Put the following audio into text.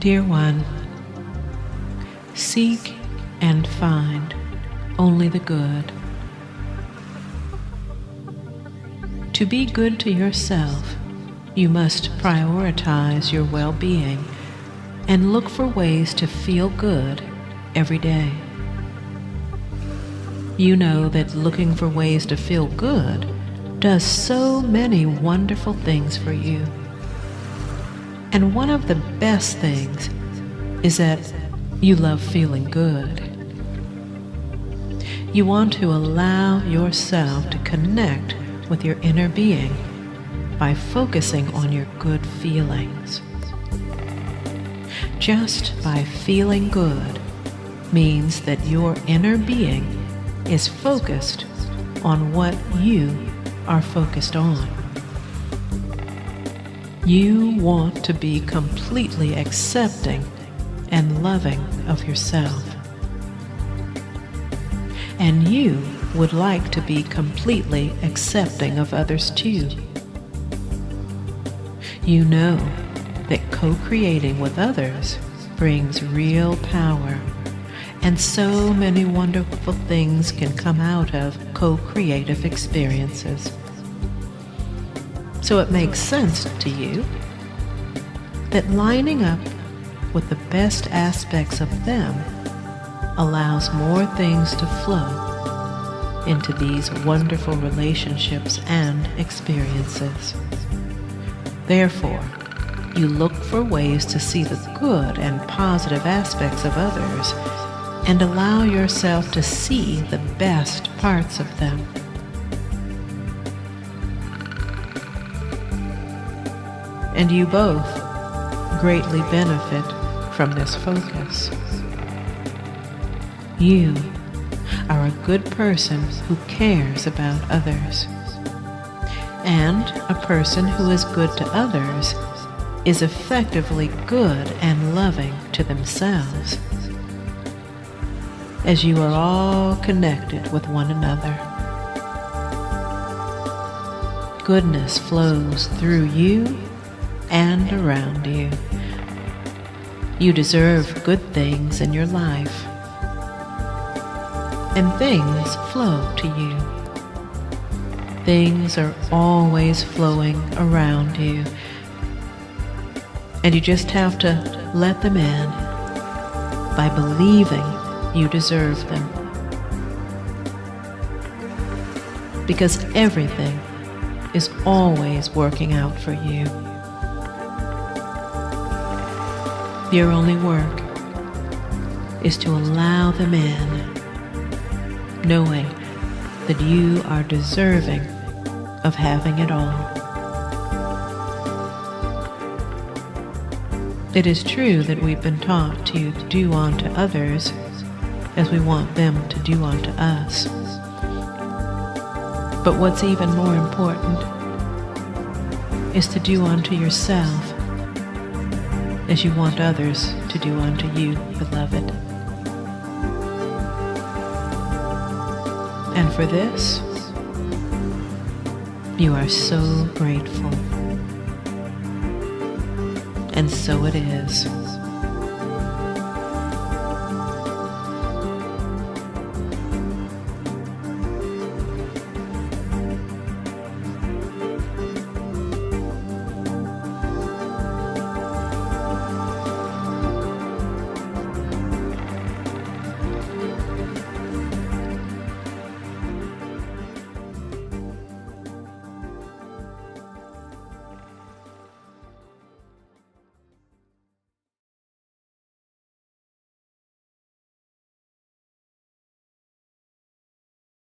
Dear one, seek and find only the good. To be good to yourself, you must prioritize your well-being and look for ways to feel good every day. You know that looking for ways to feel good does so many wonderful things for you. And one of the best things is that you love feeling good. You want to allow yourself to connect with your inner being by focusing on your good feelings. Just by feeling good means that your inner being is focused on what you are focused on. You want to be completely accepting and loving of yourself. And you would like to be completely accepting of others too. You know that co-creating with others brings real power, and so many wonderful things can come out of co-creative experiences. So it makes sense to you that lining up with the best aspects of them allows more things to flow into these wonderful relationships and experiences. Therefore, you look for ways to see the good and positive aspects of others and allow yourself to see the best parts of them. And you both greatly benefit from this focus. You are a good person who cares about others. And a person who is good to others is effectively good and loving to themselves, as you are all connected with one another. Goodness flows through you and around you. You deserve good things in your life, and things flow to you. Things are always flowing around you, and you just have to let them in by believing you deserve them. Because everything is always working out for you. Your only work is to allow them in, knowing that you are deserving of having it all. It is true that we've been taught to do unto others as we want them to do unto us. But what's even more important is to do unto yourself as you want others to do unto you, beloved. And for this, you are so grateful. And so it is.